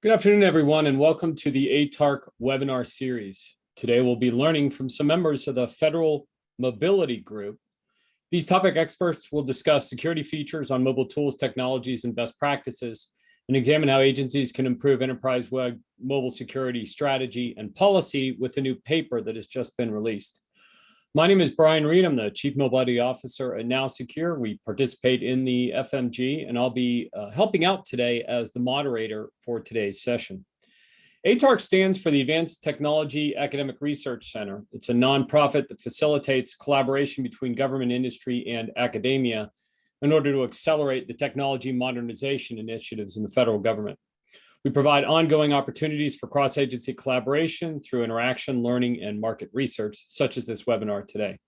Good afternoon, everyone, and welcome to the ATARC webinar series. Today, we'll be learning from some members of the Federal Mobility Group. These topic experts will discuss security features on mobile tools, technologies, and best practices, and examine how agencies can improve enterprise-wide mobile security strategy and policy with a new paper that has just been released. My name is Brian Reed. I'm the Chief Mobility Officer at Now Secure. We participate in the FMG, and I'll be helping out today as the moderator for today's session. ATARC stands for the Advanced Technology Academic Research Center. It's a nonprofit that facilitates collaboration between government, industry, and academia in order to accelerate the technology modernization initiatives in the federal government. We provide ongoing opportunities for cross-agency collaboration through interaction, learning, and market research, such as this webinar today.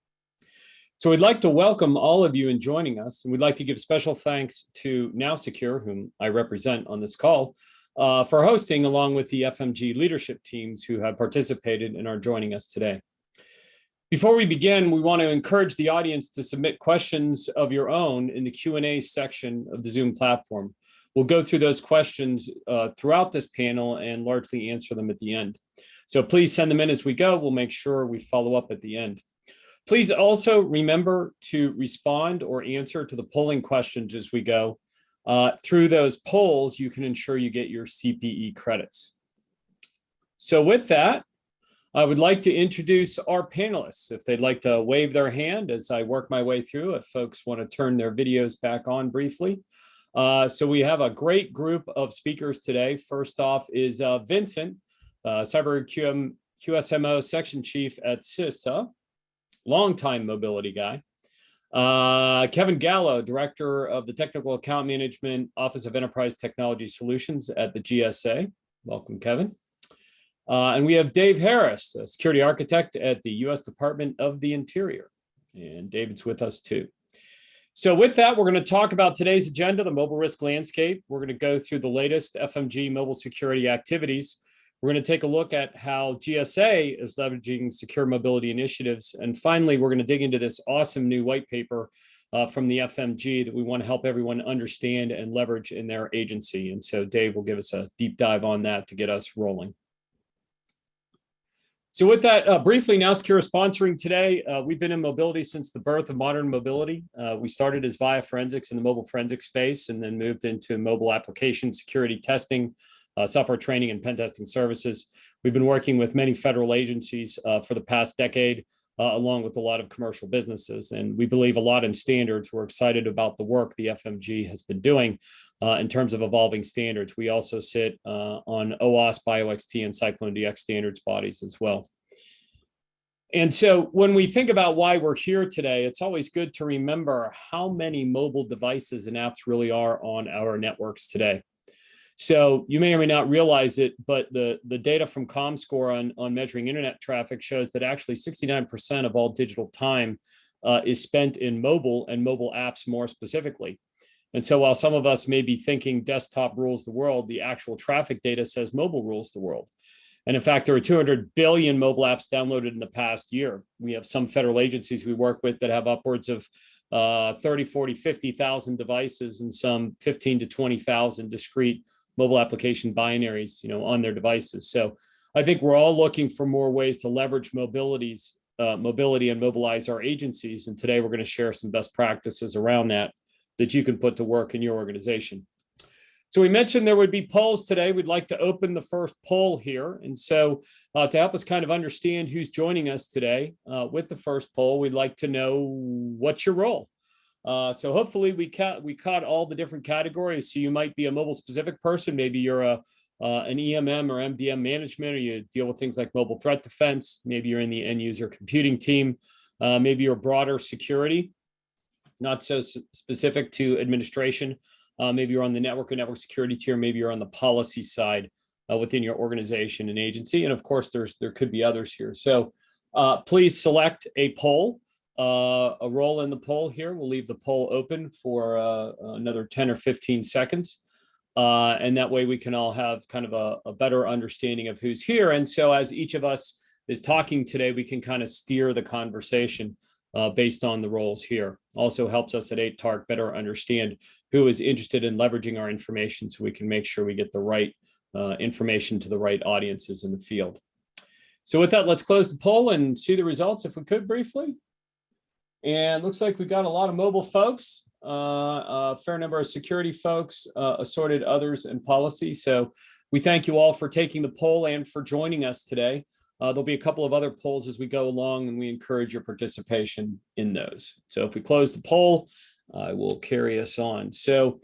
So we'd like to welcome all of you in joining us, and we'd like to give special thanks to Now Secure, whom I represent on this call, for hosting, along with the FMG leadership teams who have participated and are joining us today. Before we begin, we want to encourage the audience to submit questions of your own in the Q&A section of the Zoom platform. We'll go through those questions throughout this panel and largely answer them at the end. So please send them in as we go. We'll make sure we follow up at the end. Please also remember to respond or answer to the polling questions as we go. Through those polls, you can ensure you get your CPE credits. So with that, I would like to introduce our panelists. If they'd like to wave their hand as I work my way through, if folks want to turn their videos back on briefly. So we have a great group of speakers today. First off is Vincent, Cyber QSMO Section Chief at CISA, longtime mobility guy. Kevin Gallo, Director of the Technical Account Management Office of Enterprise Technology Solutions at the GSA. Welcome, Kevin. And we have Dave Harris, a Security Architect at the U.S. Department of the Interior. And David's with us too. So with that, we're going to talk about today's agenda, the mobile risk landscape. We're going to go through the latest FMG mobile security activities. We're going to take a look at how GSA is leveraging secure mobility initiatives. And finally, we're going to dig into this awesome new white paper from the FMG that we want to help everyone understand and leverage in their agency. And so Dave will give us a deep dive on that to get us rolling. So with that, briefly, Now Secure is sponsoring today. We've been in mobility since the birth of modern mobility. We started as via forensics in the mobile forensic space and then moved into mobile application security testing, software training, and pen testing services. We've been working with many federal agencies for the past decade, along with a lot of commercial businesses. And we believe a lot in standards. We're excited about the work the FMG has been doing in terms of evolving standards. We also sit on OWASP, BioXT, and Cyclone DX standards bodies as well. And so when we think about why we're here today, it's always good to remember how many mobile devices and apps really are on our networks today. So you may or may not realize it, but the data from ComScore on measuring internet traffic shows that actually 69% of all digital time is spent in mobile and mobile apps more specifically. And so while some of us may be thinking desktop rules the world, the actual traffic data says mobile rules the world. And in fact, there are 200 billion mobile apps downloaded in the past year. We have some federal agencies we work with that have upwards of 30, 40, 50,000 devices and some 15 to 20,000 discrete mobile application binaries, on their devices. So I think we're all looking for more ways to leverage mobility and mobilize our agencies. And today we're going to share some best practices around that you can put to work in your organization. So we mentioned there would be polls today. We'd like to open the first poll here. And so to help us kind of understand who's joining us today with the first poll, we'd like to know what's your role. So hopefully we caught all the different categories. So you might be a mobile specific person. Maybe you're an EMM or MDM management, or you deal with things like mobile threat defense. Maybe you're in the end user computing team. Maybe you're broader security, not so specific to administration. Maybe you're on the network or network security tier. Maybe you're on the policy side within your organization and agency. And of course, there could be others here. So please select a poll, a role in the poll here. We'll leave the poll open for another 10 or 15 seconds. And that way we can all have kind of a better understanding of who's here. And so as each of us is talking today, we can kind of steer the conversation based on the roles here. Also helps us at ATARC better understand who is interested in leveraging our information so we can make sure we get the right information to the right audiences in the field. So with that, let's close the poll and see the results if we could briefly. And looks like we got a lot of mobile folks, a fair number of security folks, assorted others, and policy. So we thank you all for taking the poll and for joining us today. There'll be a couple of other polls as we go along, and we encourage your participation in those. So if we close the poll, I will carry us on. So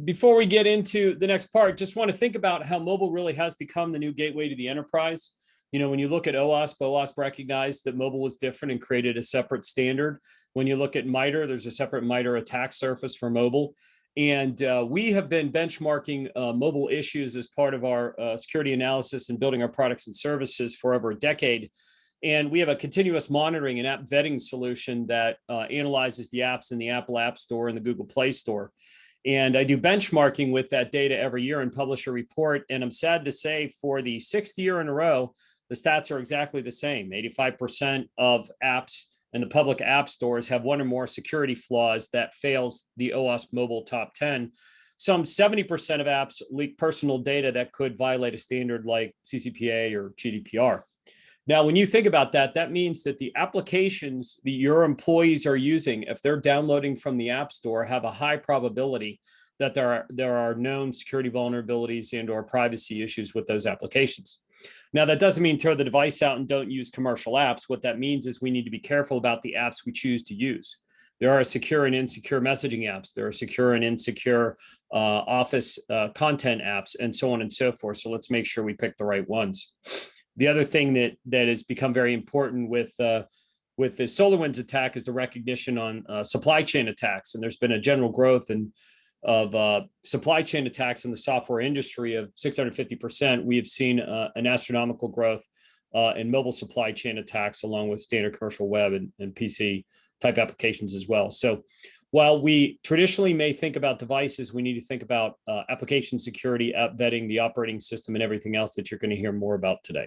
before we get into the next part, just want to think about how mobile really has become the new gateway to the enterprise. You know, when you look at OWASP recognized that mobile was different and created a separate standard. When you look at MITRE, there's a separate MITRE attack surface for mobile. And we have been benchmarking mobile issues as part of our security analysis and building our products and services for over a decade. And we have a continuous monitoring and app vetting solution that analyzes the apps in the Apple App Store and the Google Play Store. And I do benchmarking with that data every year and publish a report. And I'm sad to say for the 6th year in a row, the stats are exactly the same. 85% of apps in the public app stores have one or more security flaws that fails the OWASP Mobile Top 10. Some 70% of apps leak personal data that could violate a standard like CCPA or GDPR. Now, when you think about that, that means that the applications that your employees are using, if they're downloading from the App Store, have a high probability that there are known security vulnerabilities and or privacy issues with those applications. Now, that doesn't mean throw the device out and don't use commercial apps. What that means is we need to be careful about the apps we choose to use. There are secure and insecure messaging apps. There are secure and insecure office content apps, and so on and so forth. So let's make sure we pick the right ones. The other thing that has become very important with the SolarWinds attack is the recognition on supply chain attacks. And there's been a general growth of supply chain attacks in the software industry of 650%. We have seen an astronomical growth in mobile supply chain attacks, along with standard commercial web and PC type applications as well. So while we traditionally may think about devices, we need to think about application security, app vetting, the operating system, and everything else that you're going to hear more about today.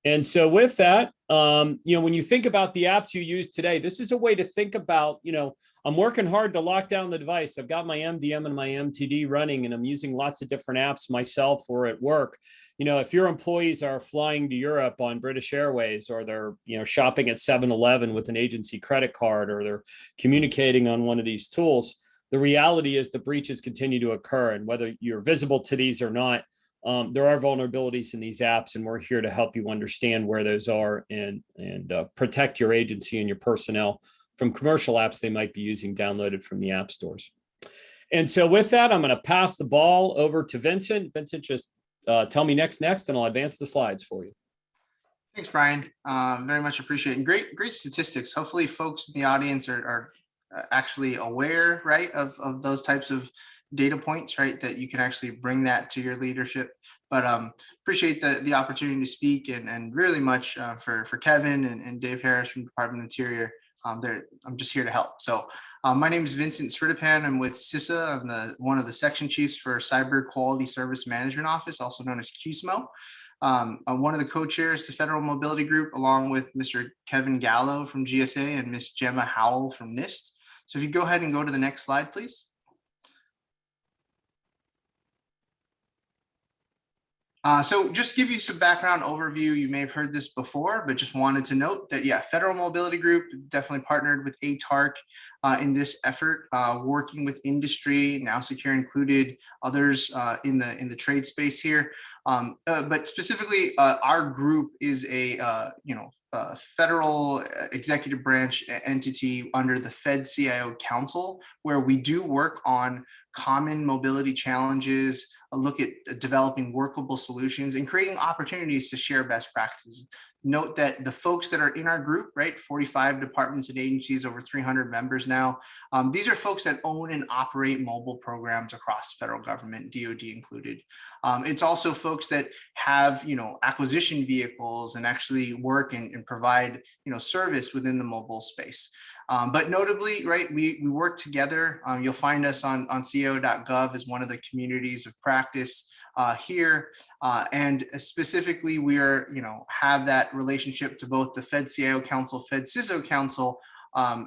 And so with that, you know, when you think about the apps you use today, this is a way to think about, you know, I'm working hard to lock down the device. I've got my MDM and my MTD running, and I'm using lots of different apps myself or at work. You know, if your employees are flying to Europe on British Airways, or they're, you know, shopping at 7-Eleven with an agency credit card, or they're communicating on one of these tools, the reality is the breaches continue to occur. And whether you're visible to these or not, there are vulnerabilities in these apps, and we're here to help you understand where those are and protect your agency and your personnel from commercial apps they might be using downloaded from the app stores. And so with that, I'm going to pass the ball over to Vincent. Vincent, just tell me next, and I'll advance the slides for you. Thanks, Brian. Very much appreciated. Great statistics. Hopefully folks in the audience are actually aware, right, of those types of data points, right, that you can actually bring that to your leadership. But appreciate the opportunity to speak, and really much for Kevin and Dave Harris from Department of Interior. I'm just here to help. So my name is Vincent Sritipan. I'm with CISA. I'm one of the section chiefs for Cyber Quality Service Management Office, also known as QSMO. I'm one of the co-chairs to Federal Mobility Group, along with Mr. Kevin Gallo from GSA and Ms. Gemma Howell from NIST. So if you go ahead and go to the next slide, please. So just give you some background overview. You may have heard this before, but just wanted to note that, yeah, Federal Mobility Group definitely partnered with ATARC in this effort, working with industry, Now Secure included, others in the trade space here. But specifically, our group is a federal executive branch entity under the Fed CIO Council, where we do work on common mobility challenges, a look at developing workable solutions, and creating opportunities to share best practices. Note that the folks that are in our group, right, 45 departments and agencies, over 300 members now, these are folks that own and operate mobile programs across federal government, DoD included. It's also folks that have, acquisition vehicles and actually work and provide, service within the mobile space. But notably, right, we work together. You'll find us on co.gov as one of the communities of practice here. And specifically, we are, have that relationship to both the Fed CIO Council, Fed CISO Council,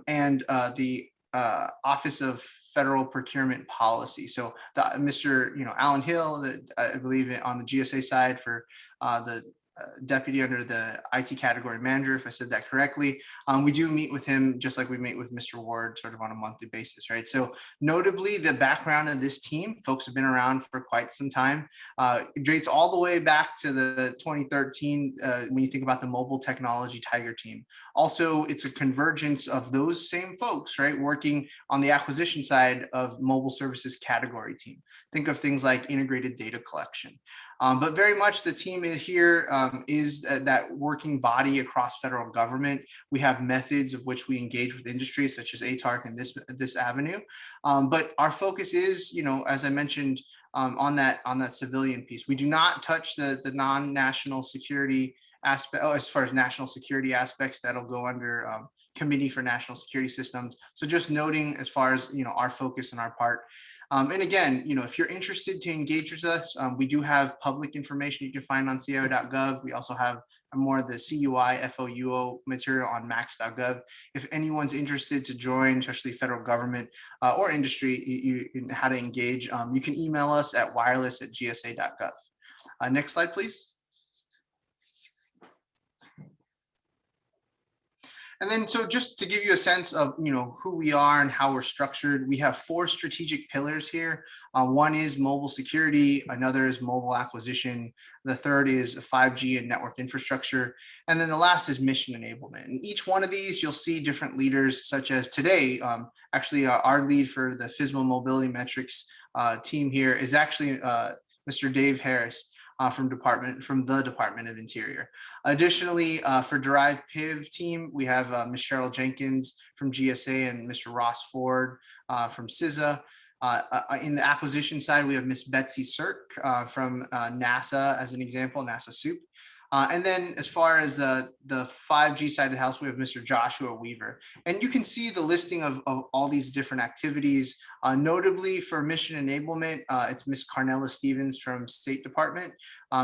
and the Office of Federal Procurement Policy. So Mr. Alan Hill, I believe on the GSA side for the deputy under the IT category manager, if I said that correctly. We do meet with him just like we meet with Mr. Ward sort of on a monthly basis, right? So notably, the background of this team, folks have been around for quite some time. It dates all the way back to the 2013 when you think about the mobile technology tiger team. Also, it's a convergence of those same folks, right, working on the acquisition side of mobile services category team. Think of things like integrated data collection. But very much the team here is that working body across federal government. We have methods of which we engage with industry, such as ATARC and this avenue. But our focus is, as I mentioned, on that civilian piece. We do not touch the non-national security aspect. As far as national security aspects, that'll go under Committee for National Security Systems. So just noting as far as our focus and our part. And again, if you're interested to engage with us, we do have public information you can find on cio.gov. We also have more of the CUI, FOUO material on max.gov. If anyone's interested to join, especially federal government or industry, how to engage, you can email us at wireless@gsa.gov. Next slide, please. And then, so just to give you a sense of, who we are and how we're structured, we have 4 strategic pillars here. One is mobile security, another is mobile acquisition, the third is 5G and network infrastructure, and then the last is mission enablement. And each one of these, you'll see different leaders, such as today, actually our lead for the FMMWG mobility metrics team here is actually Mr. Dave Harris. From the Department of Interior. Additionally, for Drive PIV team, we have Ms. Cheryl Jenkins from GSA and Mr. Ross Ford from CISA. In the acquisition side, we have Ms. Betsy Sirk from NASA, as an example, NASA SOUP. And then as far as the 5G side of the house, we have Mr. Joshua Weaver. And you can see the listing of all these different activities. Notably for mission enablement, it's Ms. Carnella Stevens from State Department,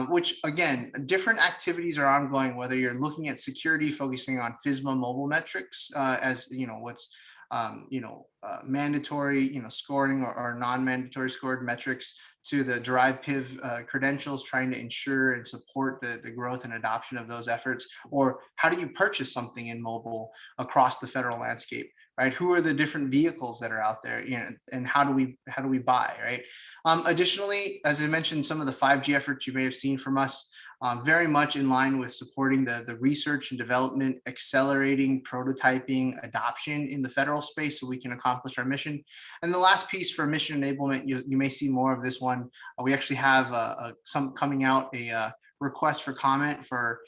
which again, different activities are ongoing, whether you're looking at security, focusing on FSMA mobile metrics, as what's mandatory, scoring or non-mandatory scored metrics, to the Drive PIV credentials, trying to ensure and support the growth and adoption of those efforts. Or how do you purchase something in mobile across the federal landscape, right? Who are the different vehicles that are out there, and how do we buy, right? Additionally, as I mentioned, some of the 5G efforts you may have seen from us, very much in line with supporting the research and development, accelerating prototyping adoption in the federal space so we can accomplish our mission. And the last piece for mission enablement, you may see more of this one. We actually have some coming out, a request for comment for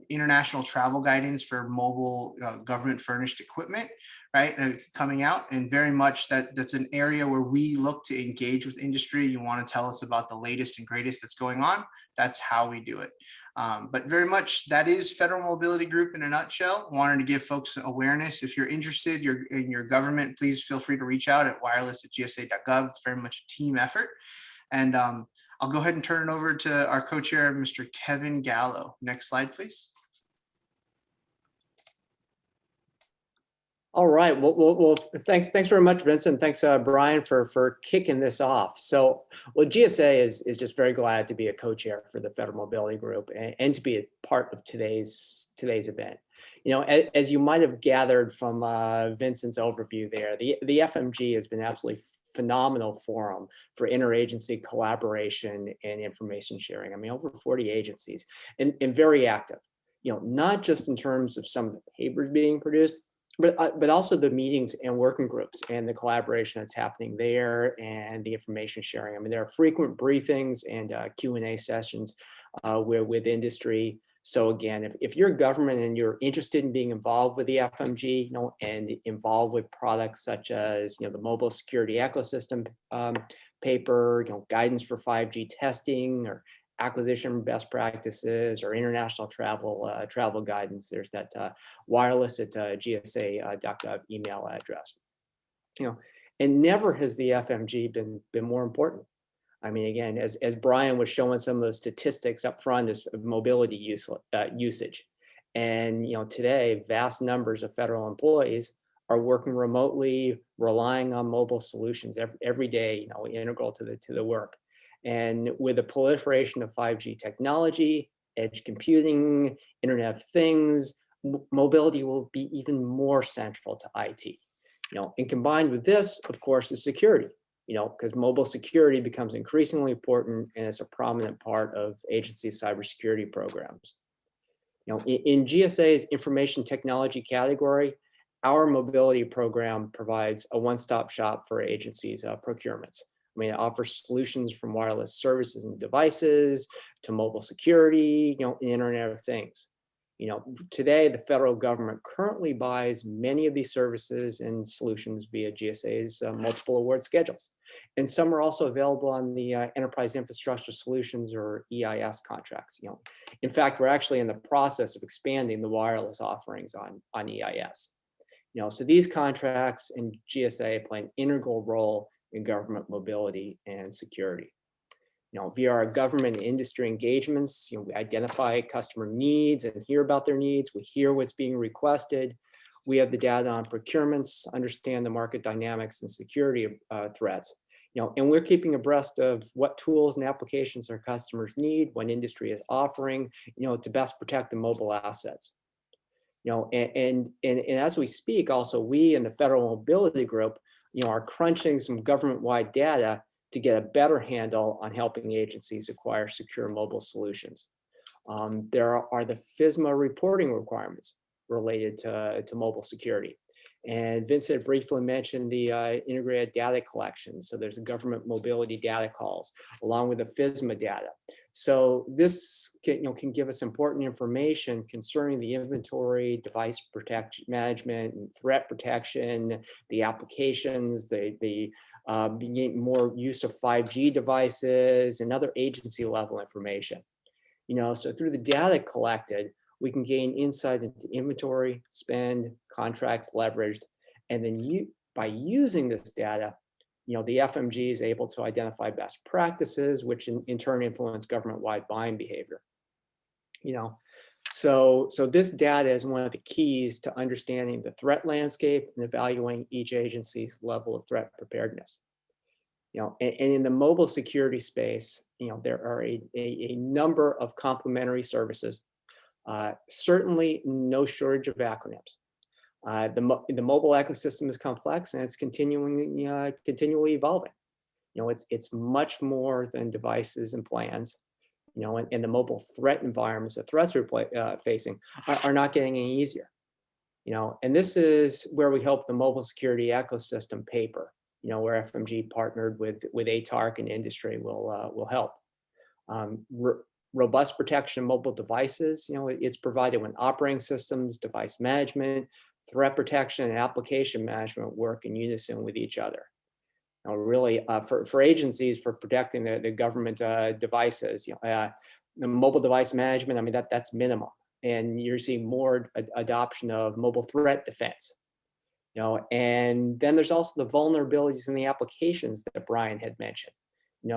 international travel guidance for mobile government furnished equipment, right? Coming out, and very much that's an area where we look to engage with industry. You want to tell us about the latest and greatest that's going on. That's how we do it. But very much that is Federal Mobility Group in a nutshell. Wanted to give folks awareness. If you're interested, in your government, please feel free to reach out at wireless@gsa.gov. It's very much a team effort. And I'll go ahead and turn it over to our co-chair, Mr. Kevin Gallo. Next slide, please. All right. Well, thanks very much, Vincent. Thanks, Brian, for kicking this off. So, GSA is just very glad to be a co-chair for the Federal Mobility Group and to be a part of today's event. As you might have gathered from Vincent's overview there, the FMG has been absolutely phenomenal forum for interagency collaboration and information sharing. I mean, over 40 agencies and very active. Not just in terms of some of the papers being produced, but also the meetings and working groups and the collaboration that's happening there and the information sharing. I mean, there are frequent briefings and Q&A sessions with industry. So again, if you're government and you're interested in being involved with the FMG, and involved with products such as the mobile security ecosystem paper, guidance for 5G testing, or acquisition best practices, or international travel guidance, there's that wireless@gsa.gov email address. And never has the FMG been more important. I mean, again, as Brian was showing some of those statistics up front, is mobility usage, and today vast numbers of federal employees are working remotely, relying on mobile solutions every day, integral to the work. And with the proliferation of 5G technology, edge computing, Internet of Things, mobility will be even more central to IT. And combined with this, of course, is security. Because mobile security becomes increasingly important and it's a prominent part of agencies' cybersecurity programs. In GSA's information technology category, our mobility program provides a one-stop shop for agencies' procurements. I mean, it offers solutions from wireless services and devices to mobile security, Internet of Things. Today, the federal government currently buys many of these services and solutions via GSA's multiple award schedules. And some are also available on the Enterprise Infrastructure Solutions or EIS contracts. In fact, we're actually in the process of expanding the wireless offerings on EIS. So these contracts and GSA play an integral role in government mobility and security. Via our government and industry engagements, we identify customer needs and hear about their needs. We hear what's being requested. We have the data on procurements, understand the market dynamics and security threats. And we're keeping abreast of what tools and applications our customers need, what industry is offering, to best protect the mobile assets. And as we speak, also we in the Federal Mobility Group, are crunching some government-wide data to get a better handle on helping agencies acquire secure mobile solutions. There are the FSMA reporting requirements related to mobile security. And Vincent briefly mentioned the integrated data collection. So there's a government mobility data calls along with the FSMA data. So this can give us important information concerning the inventory, device protection management, and threat protection, the applications, the more use of 5G devices and other agency level information. So through the data collected, we can gain insight into inventory, spend, contracts leveraged, and then by using this data, the FMG is able to identify best practices, which in turn influence government-wide buying behavior. So this data is one of the keys to understanding the threat landscape and evaluating each agency's level of threat preparedness. And in the mobile security space, there are a number of complementary services. Certainly no shortage of acronyms. The mobile ecosystem is complex and it's continually evolving. It's much more than devices and plans. And the mobile threat environments, the threats we're facing are not getting any easier. And this is where we hope the mobile security ecosystem paper, where FMG partnered with ATARC and industry will help. Robust protection of mobile devices, it's provided when operating systems, device management, threat protection, and application management work in unison with each other. Really, for agencies for protecting the government devices, the mobile device management, I mean, that's minimum. And you're seeing more adoption of mobile threat defense. And then there's also the vulnerabilities in the applications that Brian had mentioned.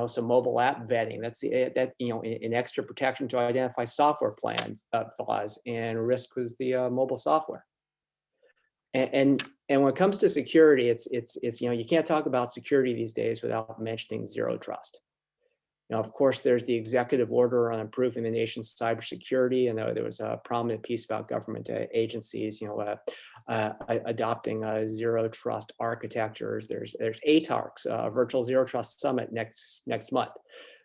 So mobile app vetting, that's an extra protection to identify software flaws and risk with the mobile software. And when it comes to security, it's you can't talk about security these days without mentioning zero trust. Of course, there's the executive order on improving the nation's cybersecurity, and there was a prominent piece about government agencies, adopting zero trust architectures. There's ATARC's virtual zero trust summit next month.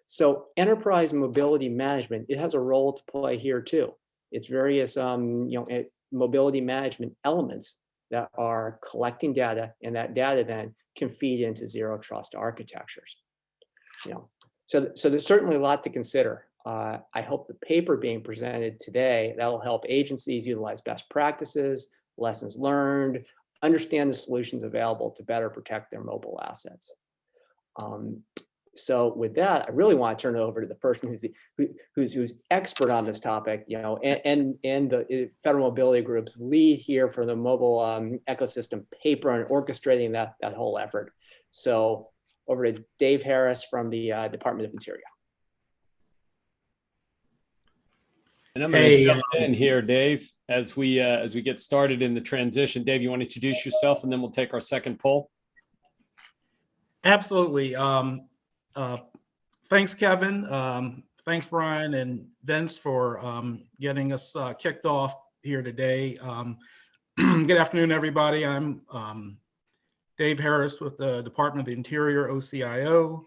So enterprise mobility management, it has a role to play here too. It's various mobility management elements that are collecting data, and that data then can feed into zero trust architectures. So there's certainly a lot to consider. I hope the paper being presented today, that will help agencies utilize best practices, lessons learned, understand the solutions available to better protect their mobile assets. So with that, I really want to turn it over to the person who's expert on this topic, and the Federal Mobility Group's lead here for the mobile ecosystem paper and orchestrating that whole effort. So over to Dave Harris from the Department of Interior. And I'm going to Hey, jump in here, Dave, as we get started in the transition. Dave, you want to introduce yourself, and then we'll take our second poll. absolutely. Thanks, Kevin. Thanks, Brian and Vince, for getting us kicked off here today. Good afternoon, everybody. I'm Dave Harris with the Department of the Interior, OCIO,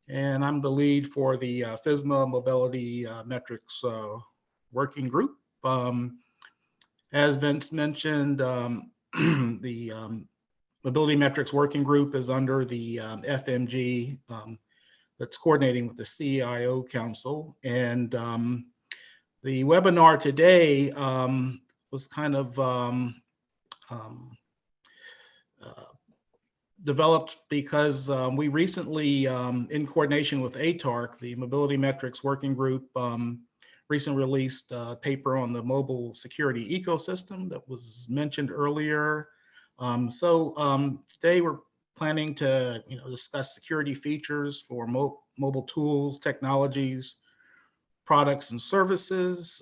and I'm the lead for the FSMA Mobility Metrics Working Group. As Vince mentioned, the Mobility Metrics Working Group is under the FMG that's coordinating with the CIO Council. And the webinar today was kind of developed because we recently, in coordination with ATARC, the Mobility Metrics Working Group, recently released a paper on the mobile security ecosystem that was mentioned earlier. Today we're planning to discuss security features for mobile tools, technologies, products, and services.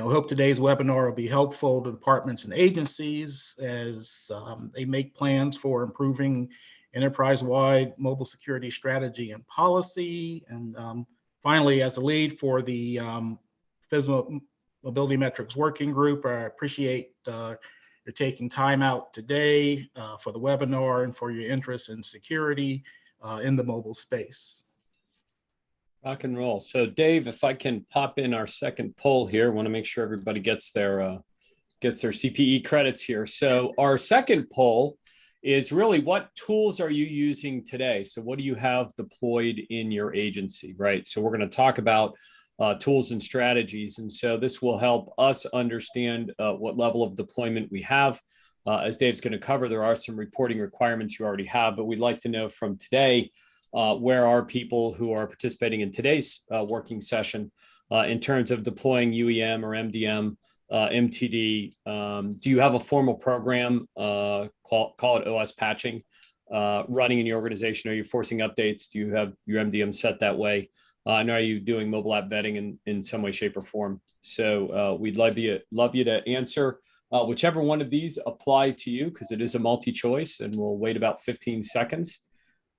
Hope today's webinar will be helpful to departments and agencies as they make plans for improving enterprise-wide mobile security strategy and policy. And finally, as the lead for the FSMA Mobility Metrics Working Group, I appreciate you're taking time out today for the webinar and for your interest in security in the mobile space. Rock and roll. So Dave, if I can pop in our second poll here, I want to make sure everybody gets their CPE credits here. So our second poll is really, what tools are you using today? So what do you have deployed in your agency, right? So we're going to talk about tools and strategies. And so this will help us understand what level of deployment we have. As Dave's going to cover, there are some reporting requirements you already have, but we'd like to know from today, where are people who are participating in today's working session in terms of deploying UEM or MDM, MTD? Do you have a formal program, call it OS patching, running in your organization? Are you forcing updates? Do you have your MDM set that way? And are you doing mobile app vetting in some way, shape, or form? So we'd love you to answer whichever one of these apply to you, because it is a multi-choice, and we'll wait about 15 seconds.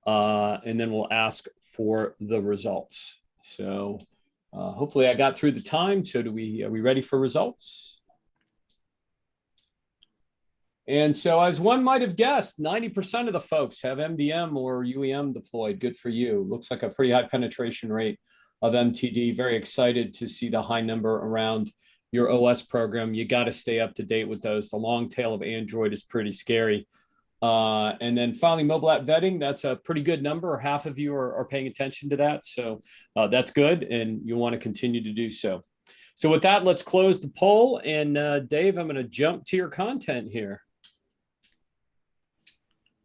And then we'll ask for the results. So hopefully I got through the time. So are we ready for results? And so, as one might have guessed, 90% of the folks have MDM or UEM deployed. Good for you. Looks like a pretty high penetration rate of MTD. Very excited to see the high number around your OS program. You got to stay up to date with those. The long tail of Android is pretty scary. And then finally, mobile app vetting, that's a pretty good number. Half of you are paying attention to that. So that's good, and you want to continue to do so. So with that, let's close the poll. And Dave, I'm going to jump to your content here.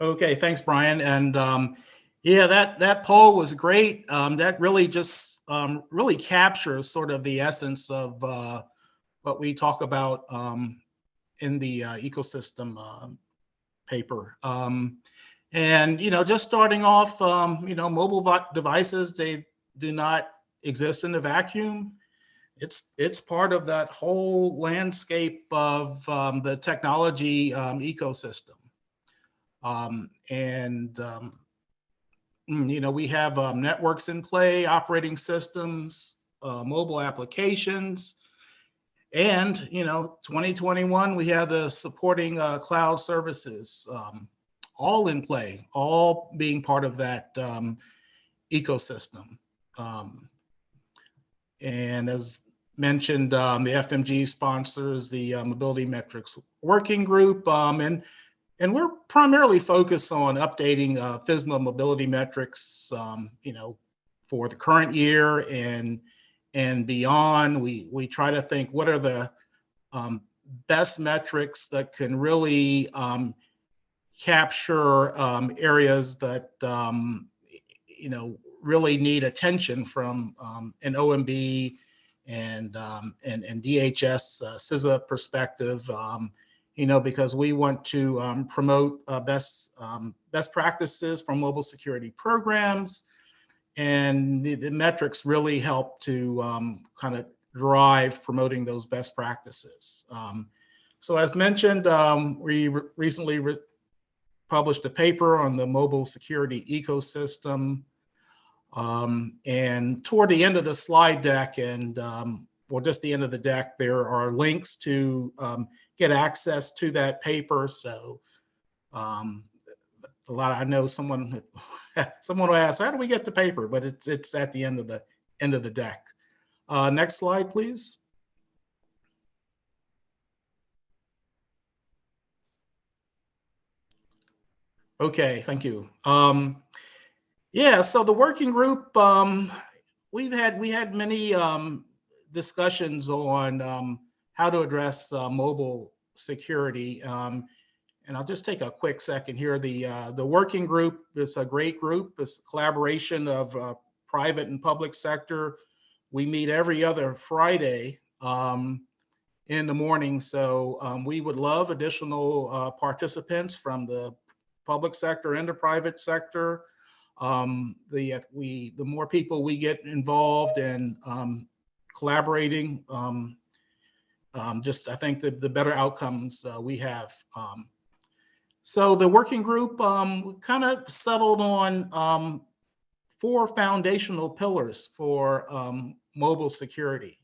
Okay, thanks, Brian. And yeah, that poll was great. That really just really captures sort of the essence of what we talk about in the ecosystem paper. And just starting off, mobile devices, they do not exist in a vacuum. It's part of that whole landscape of the technology ecosystem. We have networks in play, operating systems, mobile applications, and 2021 we have the supporting cloud services, all in play, all being part of that ecosystem. And as mentioned, the FMG sponsors the Mobility Metrics Working Group, and we're primarily focused on updating FSMA mobility metrics, for the current year and beyond. We try to think, what are the best metrics that can really capture areas that really need attention from an OMB and DHS CISA perspective. Because we want to promote best practices from mobile security programs, and the metrics really help to kind of drive promoting those best practices. So as mentioned, we recently published a paper on the mobile security ecosystem. And toward the end of the slide deck and well, just the end of the deck, there are links to get access to that paper. So I know someone will ask, how do we get the paper? But it's at the end of the deck. Next slide, please. Okay, thank you. Yeah, so the working group, we had many discussions on how to address mobile security. And I'll just take a quick second here. The working group is a great group. It's a collaboration of private and public sector. We meet every other Friday in the morning. So we would love additional participants from the public sector and the private sector. The more people we get involved in collaborating, just I think the better outcomes we have. So the working group kind of settled on 4 foundational pillars for mobile security.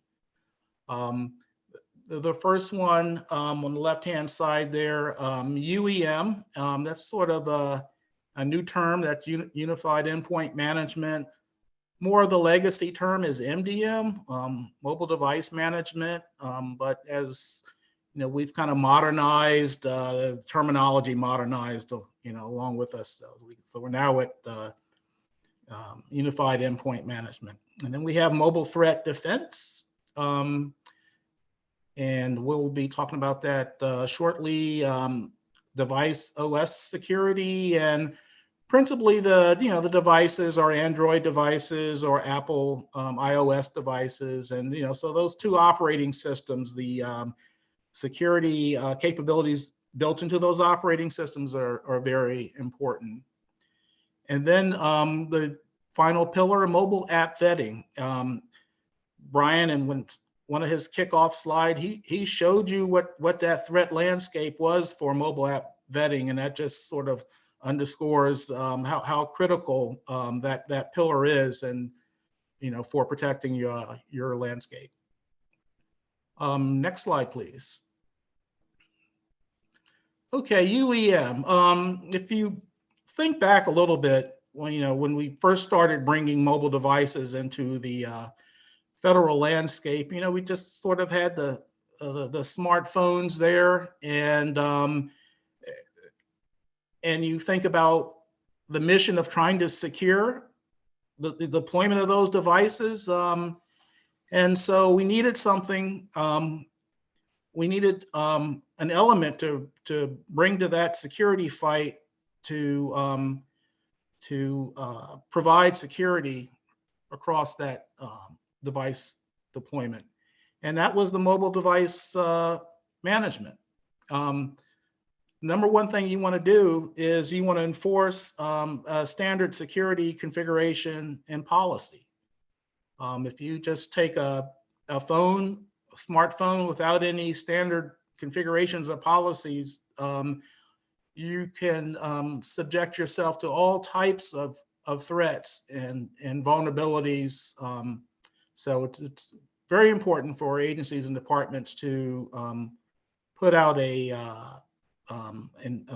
The first one on the left-hand side there, UEM, that's sort of a new term, that's Unified Endpoint Management. More of the legacy term is MDM, Mobile Device Management, but as you know, we've kind of modernized, terminology modernized, along with us. So we're now at Unified Endpoint Management. And then we have Mobile Threat Defense. And we'll be talking about that shortly. Device OS security, and principally the devices are Android devices or Apple iOS devices. And, so those 2 operating systems, the security capabilities built into those operating systems are very important. And then the final pillar, mobile app vetting. Brian, and when one of his kickoff slide, he showed you what that threat landscape was for mobile app vetting, and that just sort of underscores how critical that pillar is, and for protecting your landscape. Next slide, please. Okay, UEM. If you think back a little bit, when we first started bringing mobile devices into the federal landscape, we just sort of had the smartphones there, and you think about the mission of trying to secure the deployment of those devices, and so we needed something. We needed an element to bring to that security fight to provide security across that device deployment, and that was the mobile device management. Number one thing you want to do is you want to enforce standard security configuration and policy. If you just take a smartphone without any standard configurations or policies, you can subject yourself to all types of threats and vulnerabilities. So it's very important for agencies and departments to put out a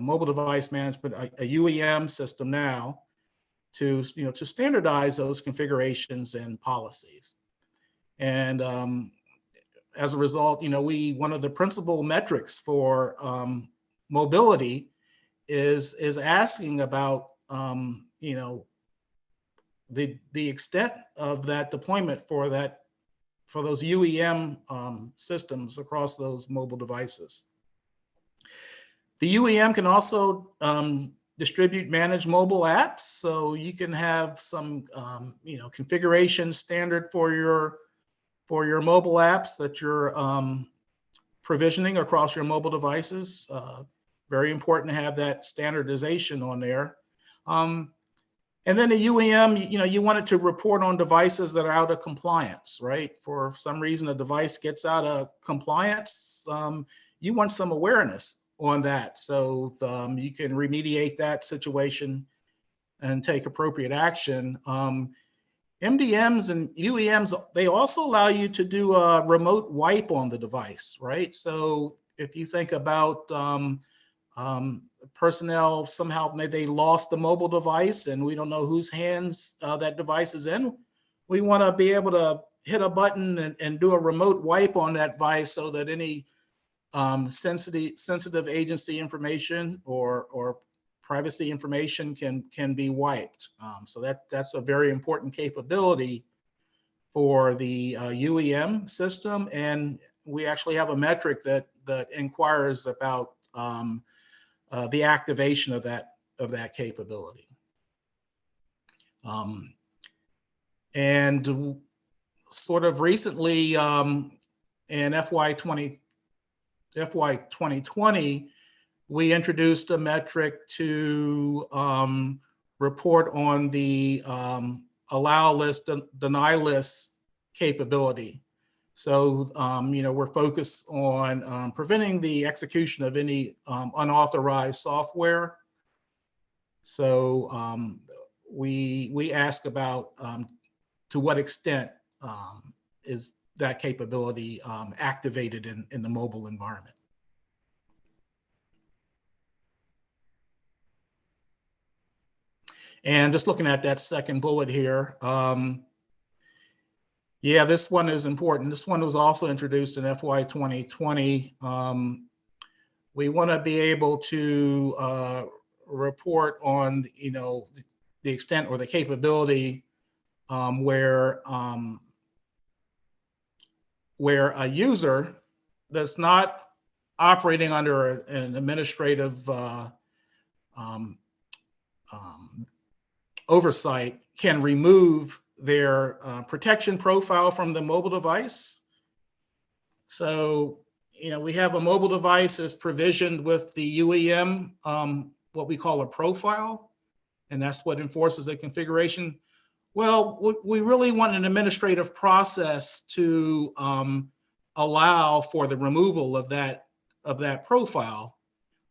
mobile device management, a UEM system now, to standardize those configurations and policies. And as a result, one of the principal metrics for mobility is asking about the extent of that deployment for those UEM systems across those mobile devices. The UEM can also distribute managed mobile apps, so you can have some configuration standard for your mobile apps that you're provisioning across your mobile devices. Very important to have that standardization on there. And then the UEM, you want it to report on devices that are out of compliance, right? For some reason, a device gets out of compliance, you want some awareness on that, so you can remediate that situation and take appropriate action. MDMs and UEMs, they also allow you to do a remote wipe on the device, right? So if you think about personnel, somehow maybe they lost the mobile device and we don't know whose hands that device is in, we want to be able to hit a button and do a remote wipe on that device so that any sensitive agency information or privacy information can be wiped. So that's a very important capability for the UEM system, and we actually have a metric that inquires about the activation of that capability. And sort of recently in FY 2020, we introduced a metric to report on the allow list, deny list capability. So, we're focused on preventing the execution of any unauthorized software. So we ask about to what extent is that capability activated in the mobile environment. And just looking at that second bullet here, yeah, this one is important. This one was also introduced in FY 2020. We want to be able to report on, the extent or the capability where a user that's not operating under an administrative oversight can remove their protection profile from the mobile device. So, we have a mobile device that's provisioned with the UEM, what we call a profile, and that's what enforces the configuration. Well, we really want an administrative process to allow for the removal of that profile.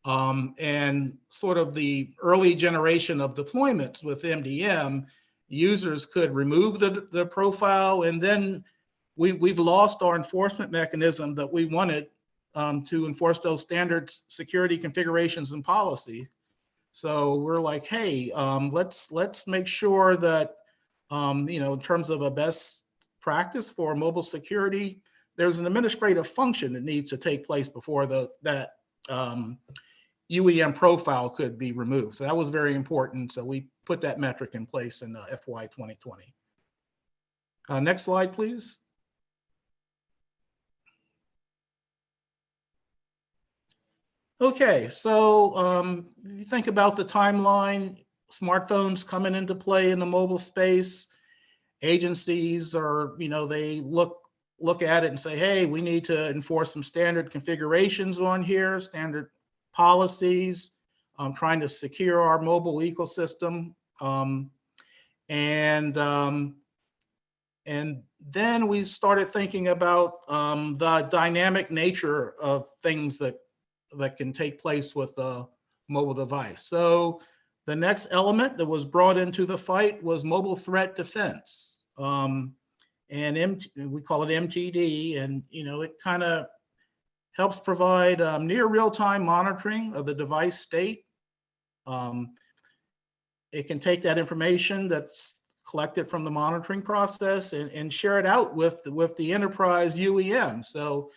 And sort of the early generation of deployments with MDM, users could remove the profile, and then we've lost our enforcement mechanism that we wanted to enforce those standards, security configurations, and policy. So we're like, hey, let's make sure that in terms of a best practice for mobile security, there's an administrative function that needs to take place before that UEM profile could be removed. So that was very important. So we put that metric in place in FY 2020. Next slide, please. Okay, so you think about the timeline, smartphones coming into play in the mobile space. Agencies are, they look at it and say, hey, we need to enforce some standard configurations on here, standard policies, trying to secure our mobile ecosystem. And then we started thinking about the dynamic nature of things that can take place with a mobile device. So the next element that was brought into the fight was mobile threat defense. And we call it MTD, and it kind of helps provide near real-time monitoring of the device state. It can take that information that's collected from the monitoring process and share it out with the enterprise UEM. So,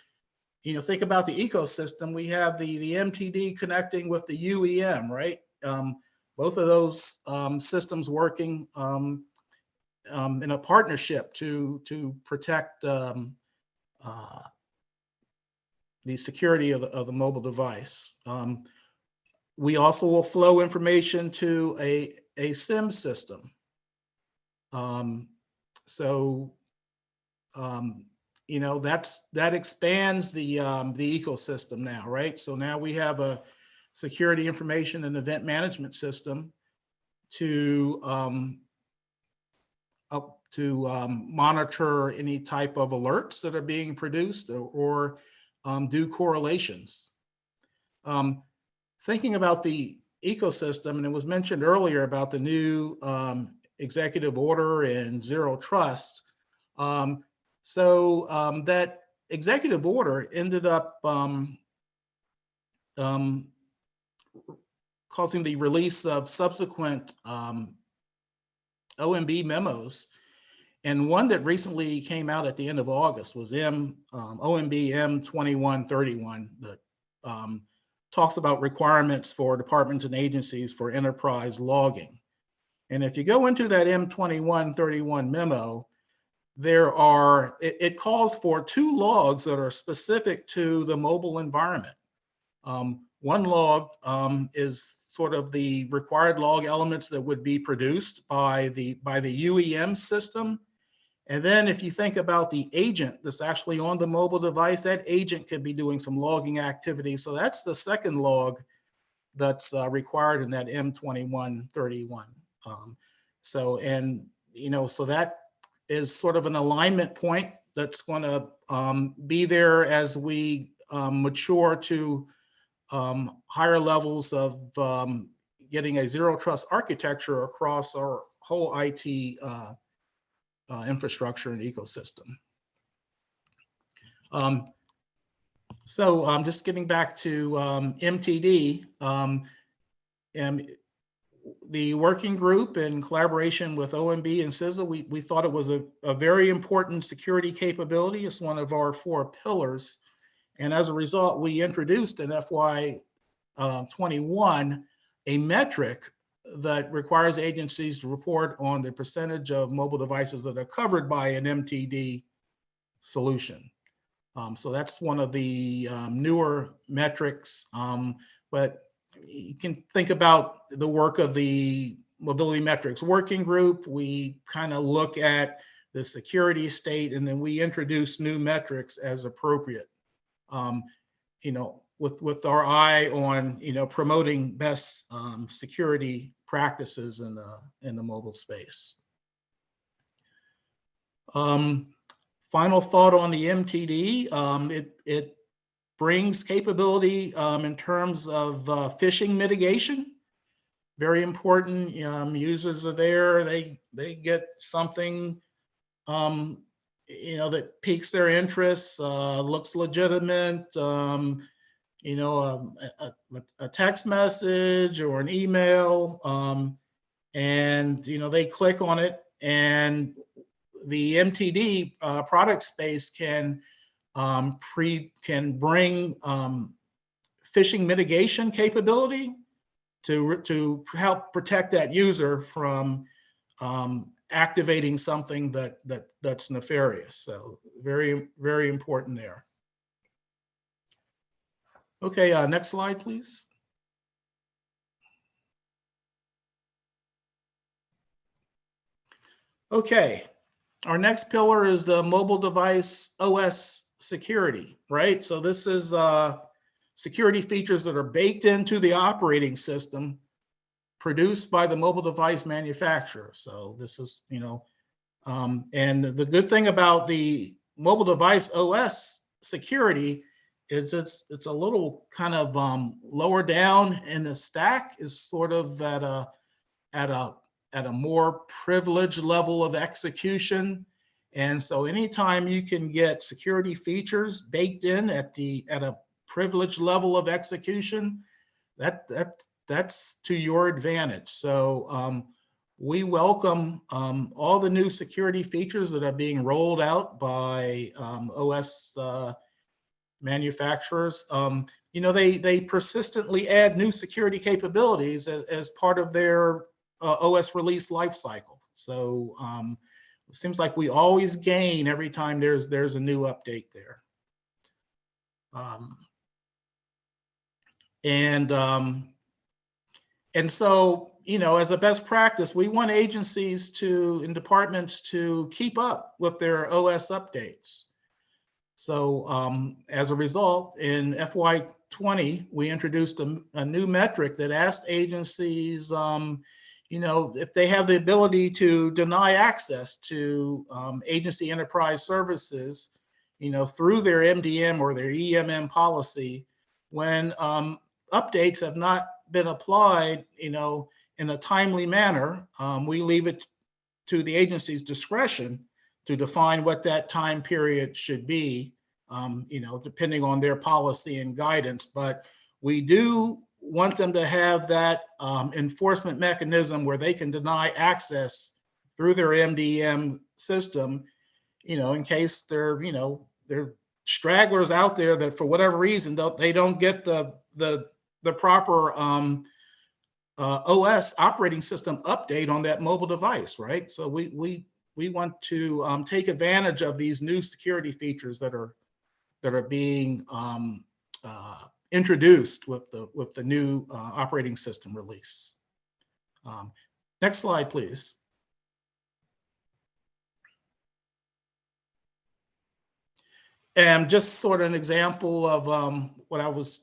think about the ecosystem. We have the MTD connecting with the UEM, right? Both of those systems working in a partnership to protect the security of the mobile device. We also will flow information to a SIM system. That expands the ecosystem now, right? So now we have a security information and event management system to monitor any type of alerts that are being produced or do correlations. Thinking about the ecosystem, and it was mentioned earlier about the new executive order and zero trust. That executive order ended up causing the release of subsequent OMB memos. And one that recently came out at the end of August was OMB M2131 that talks about requirements for departments and agencies for enterprise logging. And if you go into that M2131 memo, it calls for 2 logs that are specific to the mobile environment. One log is sort of the required log elements that would be produced by the UEM system. And then if you think about the agent that's actually on the mobile device, that agent could be doing some logging activity. So that's the second log that's required in that M2131. So that is sort of an alignment point that's going to be there as we mature to higher levels of getting a zero trust architecture across our whole IT infrastructure and ecosystem. Just getting back to MTD, and the working group in collaboration with OMB and CISA, we thought it was a very important security capability. It's one of our 4 pillars. And as a result, we introduced in FY21 a metric that requires agencies to report on the percentage of mobile devices that are covered by an MTD solution. So that's one of the newer metrics, but you can think about the work of the Mobility Metrics Working Group. We kind of look at the security state, and then we introduce new metrics as appropriate, with our eye on, promoting best security practices in the mobile space. Final thought on the MTD, it brings capability in terms of phishing mitigation. Very important. Users are there. They get something that piques their interest, looks legitimate. A text message or an email, and they click on it, and the MTD product space can bring phishing mitigation capability to help protect that user from activating something that's nefarious. So very, very important there. Okay, next slide, please. Okay, our next pillar is the mobile device OS security, right? So this is security features that are baked into the operating system produced by the mobile device manufacturer. So this is, and the good thing about the mobile device OS security is it's a little kind of lower down in the stack, is sort of at a more privileged level of execution. And so anytime you can get security features baked in at a privileged level of execution, that's to your advantage. So we welcome all the new security features that are being rolled out by OS manufacturers. They persistently add new security capabilities as part of their OS release lifecycle. So it seems like we always gain every time there's a new update there. And so, as a best practice, we want agencies and departments to keep up with their OS updates. So as a result, in FY20, we introduced a new metric that asked agencies, if they have the ability to deny access to agency enterprise services, through their MDM or their EMM policy, when updates have not been applied, in a timely manner, we leave it to the agency's discretion to define what that time period should be, depending on their policy and guidance. But we do want them to have that enforcement mechanism where they can deny access through their MDM system, in case there are stragglers out there that for whatever reason they don't get the proper OS operating system update on that mobile device, right? So we want to take advantage of these new security features that are being introduced with the new operating system release. Next slide, please. And just sort of an example of what I was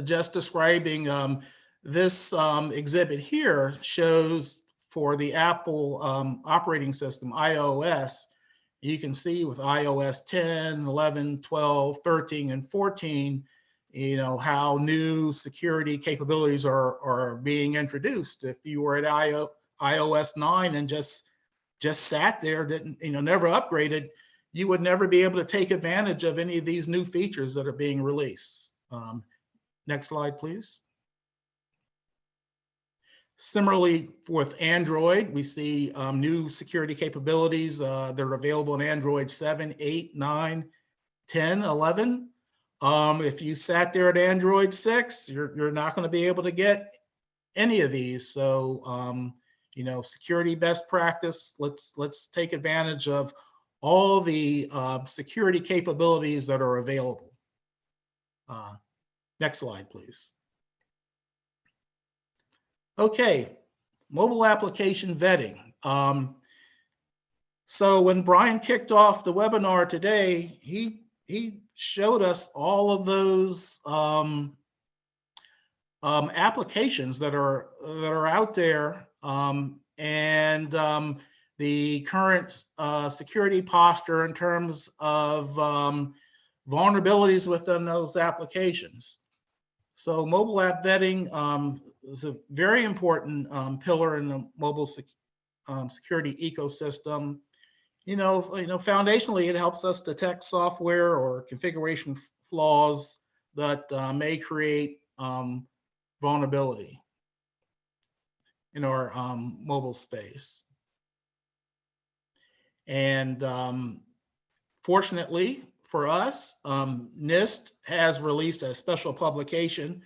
just describing, this exhibit here shows for the Apple operating system, iOS. You can see with iOS 10, 11, 12, 13, and 14, how new security capabilities are being introduced. If you were at iOS 9 and just sat there, didn't, never upgraded, you would never be able to take advantage of any of these new features that are being released. Next slide, please. Similarly, with Android, we see new security capabilities that are available in Android 7, 8, 9, 10, 11. If you sat there at Android 6, you're not going to be able to get any of these. So, security best practice, let's take advantage of all the security capabilities that are available. Next slide, please. Okay, mobile application vetting. So when Brian kicked off the webinar today, he showed us all of those applications that are out there, and the current security posture in terms of vulnerabilities within those applications. So mobile app vetting is a very important pillar in the mobile security ecosystem. Foundationally, it helps us detect software or configuration flaws that may create vulnerability in our mobile space. And fortunately for us, NIST has released a special publication,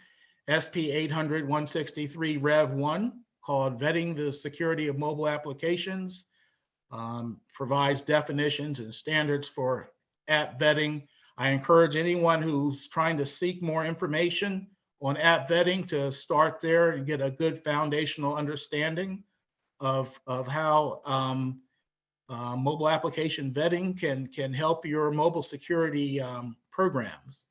SP 800-163 Rev 1, called Vetting the Security of Mobile Applications, provides definitions and standards for app vetting. I encourage anyone who's trying to seek more information on app vetting to start there and get a good foundational understanding of how mobile application vetting can help your mobile security programs.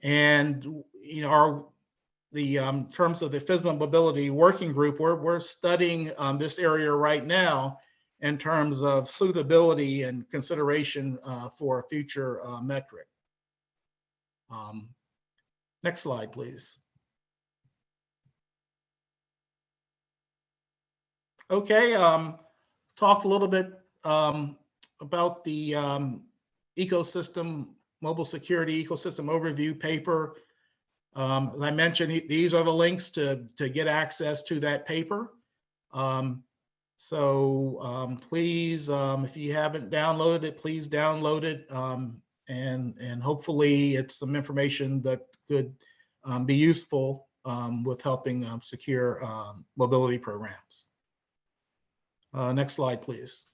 And in terms of the FSMA Mobility Working Group, we're studying this area right now in terms of suitability and consideration for a future metric. Next slide, please. Okay, talked a little bit about the mobile security ecosystem overview paper. As I mentioned, these are the links to get access to that paper. So please, if you haven't downloaded it, please download it. And hopefully it's some information that could be useful with helping secure mobility programs. Next slide, please.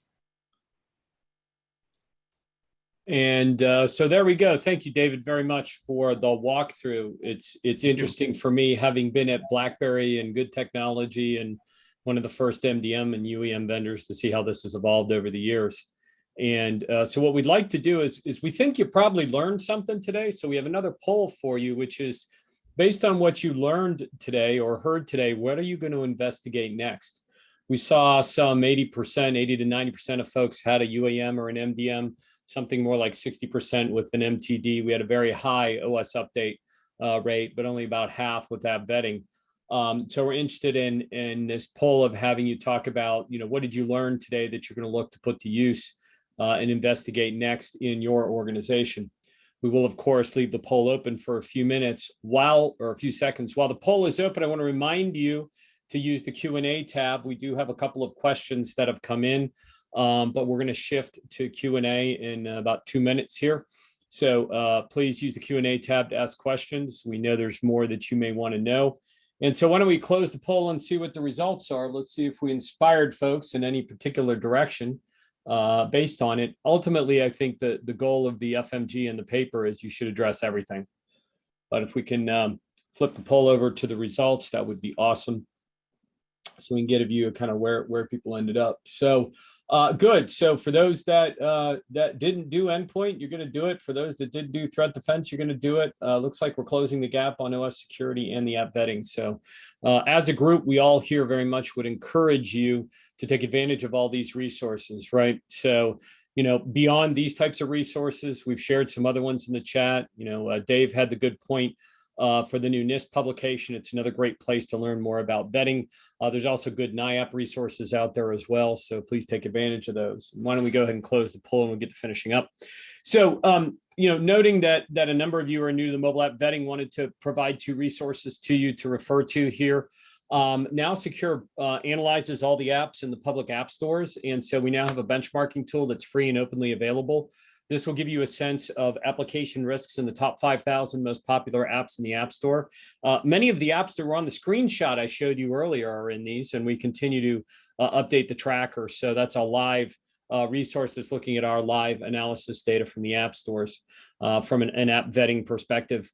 And so there we go. Thank you, David, very much for the walkthrough. It's interesting for me, having been at BlackBerry and Good Technology and one of the first MDM and UEM vendors, to see how this has evolved over the years. And so what we'd like to do is we think you probably learned something today. So we have another poll for you, which is based on what you learned today or heard today, what are you going to investigate next? We saw some 80%, 80 to 90% of folks had a UAM or an MDM, something more like 60% with an MTD. We had a very high OS update rate, but only about half with app vetting. So we're interested in this poll of having you talk about, what did you learn today that you're going to look to put to use and investigate next in your organization. We will, of course, leave the poll open for a few minutes or a few seconds. While the poll is open, I want to remind you to use the Q&A tab. We do have a couple of questions that have come in, but we're going to shift to Q&A in about 2 minutes here. So please use the Q&A tab to ask questions. We know there's more that you may want to know. And so why don't we close the poll and see what the results are? Let's see if we inspired folks in any particular direction based on it. Ultimately, I think the goal of the FMG and the paper is you should address everything. But if we can flip the poll over to the results, that would be awesome. So we can get a view of kind of where people ended up. So good. So for those that didn't do endpoint, you're going to do it. For those that did do threat defense, you're going to do it. Looks like we're closing the gap on OS security and the app vetting. So as a group, we all here very much would encourage you to take advantage of all these resources, right? So, beyond these types of resources, we've shared some other ones in the chat. Dave had the good point. For the new NIST publication, it's another great place to learn more about vetting. There's also good NIAP resources out there as well, so please take advantage of those. Why don't we go ahead and close the poll and we'll get to finishing up. So, noting that a number of you are new to the mobile app vetting, wanted to provide 2 resources to you to refer to here. Now Secure analyzes all the apps in the public app stores, and so we now have a benchmarking tool that's free and openly available. This will give you a sense of application risks in the top 5,000 most popular apps in the App Store. Many of the apps that were on the screenshot I showed you earlier are in these, and we continue to update the tracker. So that's a live resource that's looking at our live analysis data from the app stores from an app vetting perspective.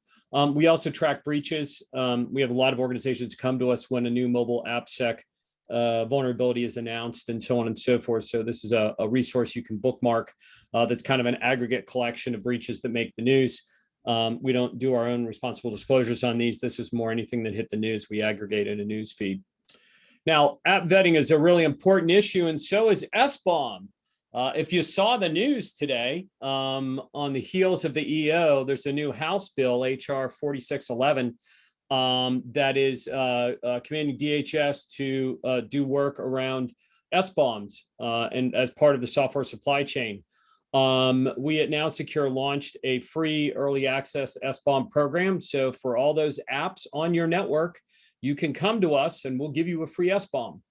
We also track breaches. We have a lot of organizations come to us when a new mobile AppSec vulnerability is announced and so on and so forth. So this is a resource you can bookmark that's kind of an aggregate collection of breaches that make the news. We don't do our own responsible disclosures on these. This is more anything that hit the news. We aggregate in a news feed. Now, app vetting is a really important issue, and so is Sbomb. If you saw the news today, on the heels of the EO, there's a new House bill, HR 4611, that is commanding DHS to do work around Sbombs and as part of the software supply chain. We at Now Secure launched a free early access Sbomb program. So for all those apps on your network, you can come to us and we'll give you a free Sbomb.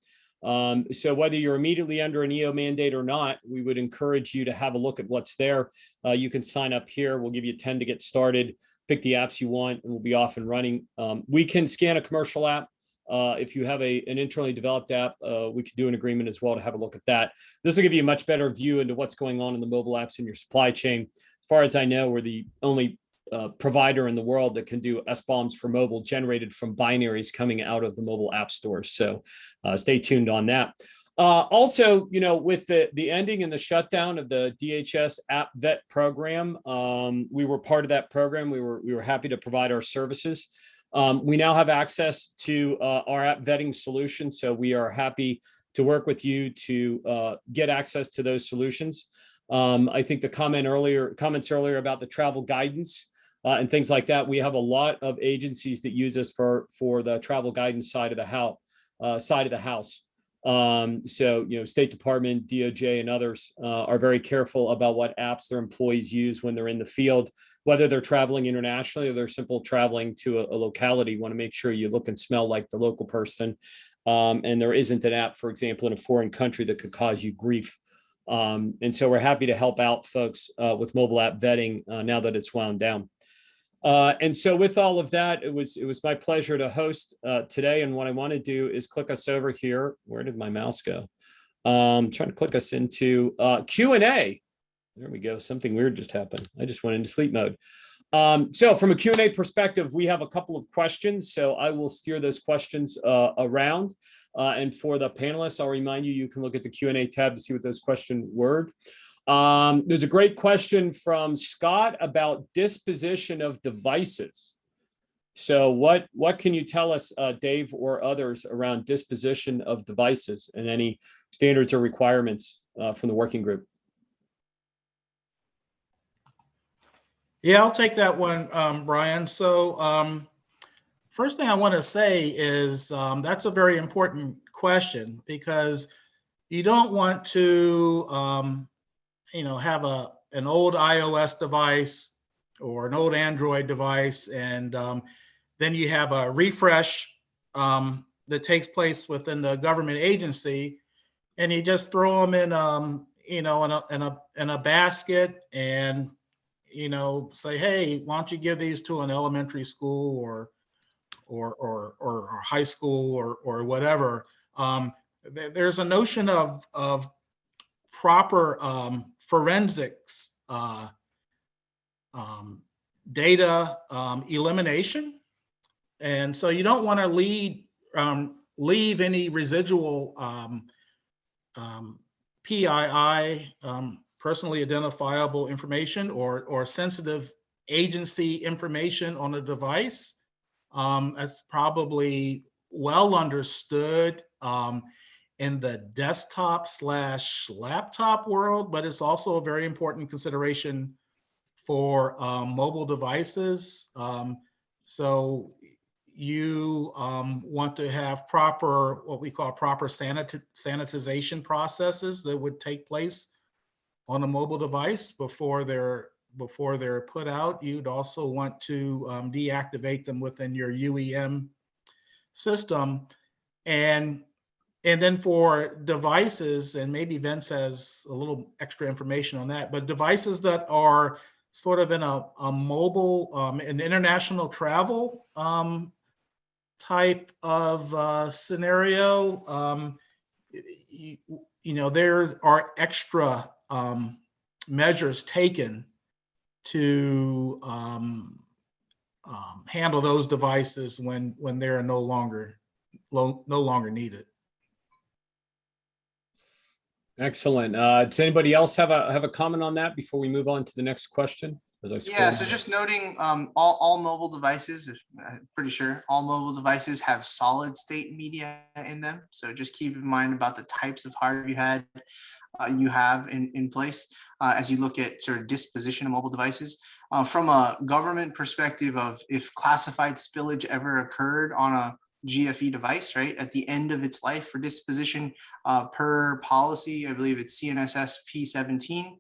So whether you're immediately under an EO mandate or not, we would encourage you to have a look at what's there. You can sign up here. We'll give you 10 to get started. Pick the apps you want, and we'll be off and running. We can scan a commercial app. If you have an internally developed app, we could do an agreement as well to have a look at that. This will give you a much better view into what's going on in the mobile apps in your supply chain. As far as I know, we're the only provider in the world that can do Sbombs for mobile generated from binaries coming out of the mobile app stores. So stay tuned on that. Also, with the ending and the shutdown of the DHS App Vet program, we were part of that program. We were happy to provide our services. We now have access to our app vetting solution, so we are happy to work with you to get access to those solutions. I think the comments earlier about the travel guidance and things like that, we have a lot of agencies that use us for the travel guidance side of the house. So, State Department, DOJ, and others are very careful about what apps their employees use when they're in the field, whether they're traveling internationally or they're simply traveling to a locality. You want to make sure you look and smell like the local person. And there isn't an app, for example, in a foreign country that could cause you grief. And so we're happy to help out folks with mobile app vetting now that it's wound down. And so with all of that, it was my pleasure to host today. And what I want to do is click us over here. Where did my mouse go? Trying to click us into Q&A. There we go. Something weird just happened. I just went into sleep mode. So from a Q&A perspective, we have a couple of questions. So I will steer those questions around. And for the panelists, I'll remind you, you can look at the Q&A tab to see what those questions were. There's a great question from Scott about disposition of devices. So what can you tell us, Dave or others, around disposition of devices and any standards or requirements from the working group? Yeah, I'll take that one, Brian. So first thing I want to say is that's a very important question, because you don't want to have an old iOS device or an old Android device, and then you have a refresh that takes place within the government agency, and you just throw them in in a basket, and say, hey, why don't you give these to an elementary school or high school or whatever. There's a notion of proper forensics data elimination, and so you don't want to leave any residual PII, personally identifiable information, or sensitive agency information on a device. That's probably well understood in the desktop/laptop world, but it's also a very important consideration for mobile devices. So you want to have what we call proper sanitization processes that would take place on a mobile device before they're put out. You'd also want to deactivate them within your UEM system. And then for devices, and maybe Vince has a little extra information on that, but devices that are sort of in a mobile, an international travel type of scenario, there are extra measures taken to handle those devices when they're no longer needed. Excellent. Does anybody else have a comment on that before we move on to the next question? Yeah, so just noting all mobile devices, I'm pretty sure all mobile devices have solid state media in them. So just keep in mind about the types of hardware you have in place as you look at sort of disposition of mobile devices. From a government perspective of if classified spillage ever occurred on a GFE device, right, at the end of its life for disposition, per policy, I believe it's CNSS P17,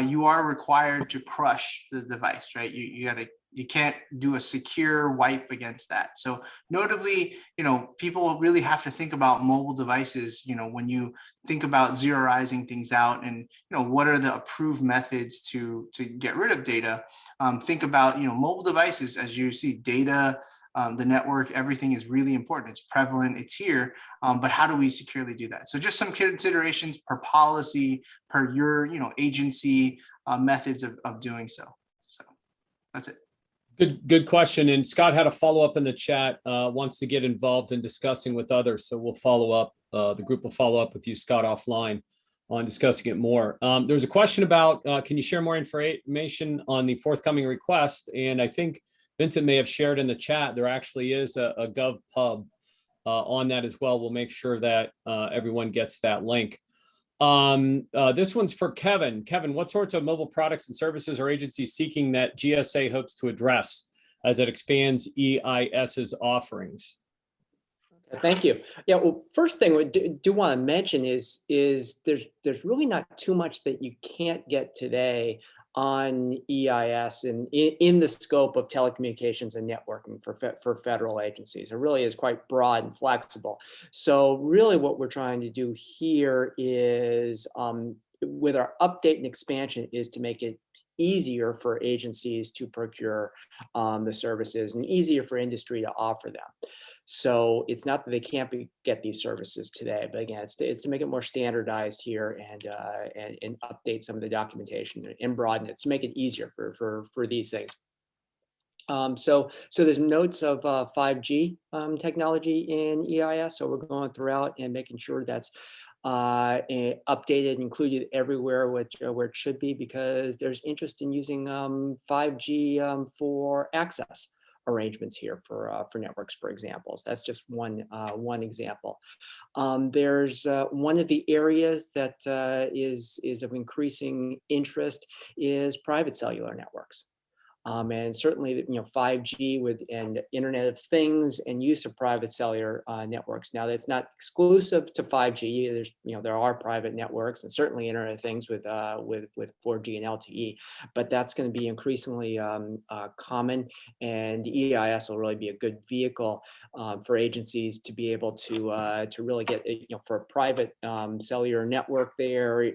you are required to crush the device, right? You can't do a secure wipe against that. So notably, people really have to think about mobile devices, when you think about zeroizing things out and, what are the approved methods to get rid of data. Think about, mobile devices, as you see data, the network, everything is really important. It's prevalent, it's here, but how do we securely do that? So just some considerations per policy, per your, agency methods of doing so. So that's it. Good question. And Scott had a follow-up in the chat, wants to get involved in discussing with others. So we'll follow up. The group will follow up with you, Scott, offline on discussing it more. There's a question about, can you share more information on the forthcoming request? And I think Vincent may have shared in the chat, there actually is a GovPub on that as well. We'll make sure that everyone gets that link. This one's for Kevin. Kevin, what sorts of mobile products and services are agencies seeking that GSA hopes to address as it expands EIS's offerings? Thank you. Yeah, well, first thing we do want to mention is there's really not too much that you can't get today on EIS and in the scope of telecommunications and networking for federal agencies. It really is quite broad and flexible. So really what we're trying to do here is, with our update and expansion, is to make it easier for agencies to procure the services and easier for industry to offer them. So it's not that they can't get these services today, but again, it's to make it more standardized here and update some of the documentation and broaden it to make it easier for these things. So there's notes of 5G technology in EIS. So we're going throughout and making sure that's updated, included everywhere where it should be, because there's interest in using 5G for access arrangements here for networks, for example. So that's just one example. There's one of the areas that is of increasing interest is private cellular networks. And certainly, 5G and Internet of Things and use of private cellular networks. Now, that's not exclusive to 5G. There are private networks and certainly Internet of Things with 4G and LTE, but that's going to be increasingly common. And the EIS will really be a good vehicle for agencies to be able to really get for a private cellular network there,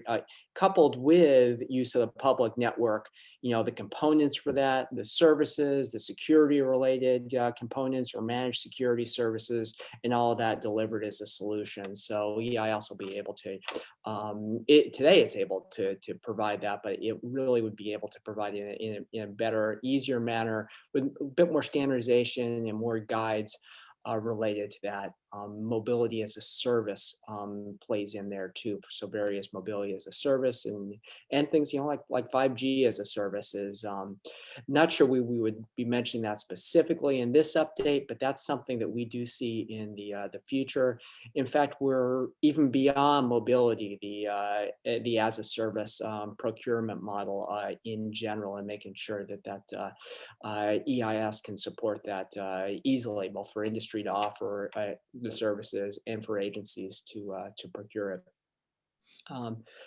coupled with use of the public network. The components for that, the services, the security related components or managed security services, and all of that delivered as a solution. So EIS will be able to, today it's able to provide that, but it really would be able to provide it in a better, easier manner with a bit more standardization and more guides related to that. Mobility as a service plays in there too. So various mobility as a service and things, like 5G as a service is not sure we would be mentioning that specifically in this update, but that's something that we do see in the future. In fact, we're even beyond mobility, the as a service procurement model in general, and making sure that EIS can support that easily, both for industry to offer the services and for agencies to procure it.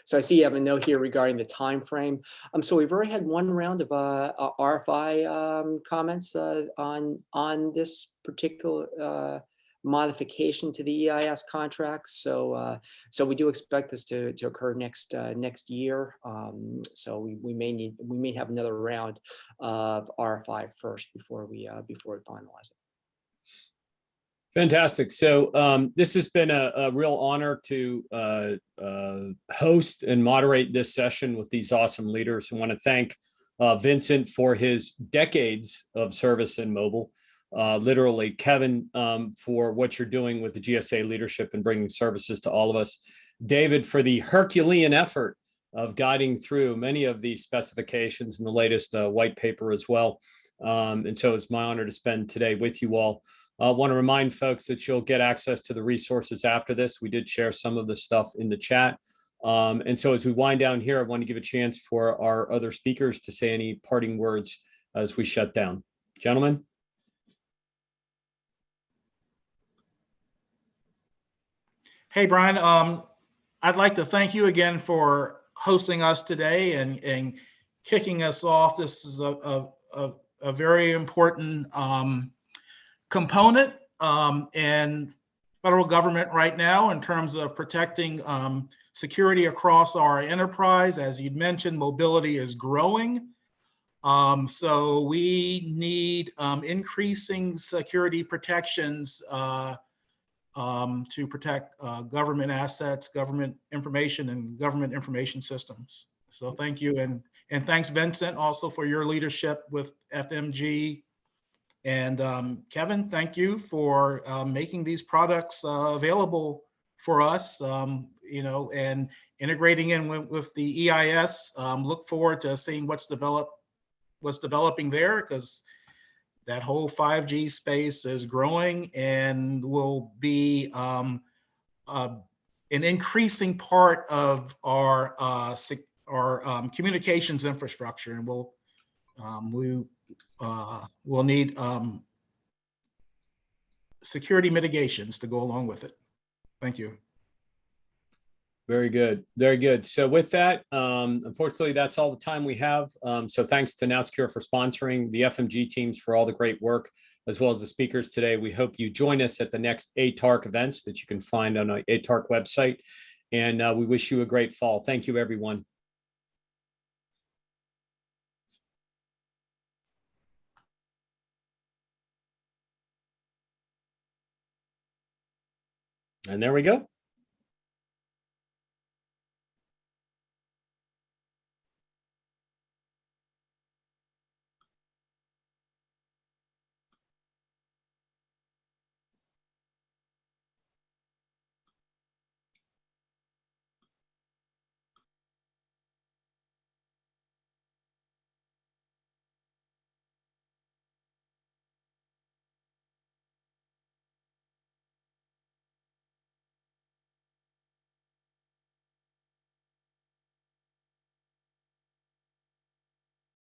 So I see you have a note here regarding the time frame. So we've already had one round of RFI comments on this particular modification to the EIS contracts. So we do expect this to occur next year. So we may have another round of RFI first before we finalize it. Fantastic. So this has been a real honor to host and moderate this session with these awesome leaders. I want to thank Vincent for his decades of service in mobile. Literally, Kevin, for what you're doing with the GSA leadership and bringing services to all of us. David, for the Herculean effort of guiding through many of these specifications in the latest white paper as well. And so it's my honor to spend today with you all. I want to remind folks that you'll get access to the resources after this. We did share some of the stuff in the chat. And so as we wind down here, I want to give a chance for our other speakers to say any parting words as we shut down. Gentlemen? Hey, Brian, I'd like to thank you again for hosting us today and kicking us off. This is a very important component in federal government right now in terms of protecting security across our enterprise. As you'd mentioned, mobility is growing. So we need increasing security protections to protect government assets, government information, and government information systems. So thank you. And thanks, Vincent, also for your leadership with FMG. And Kevin, thank you for making these products available for us, and integrating in with the EIS. Look forward to seeing what's developing there, because that whole 5G space is growing and will be an increasing part of our communications infrastructure, and we'll need security mitigations to go along with it. Thank you. Very good. Very good. So with that, unfortunately, that's all the time we have. So thanks to NowSecure for sponsoring, the FMG teams for all the great work, as well as the speakers today. We hope you join us at the next ATARC events that you can find on the ATARC website. And we wish you a great fall. Thank you, everyone. And there we go.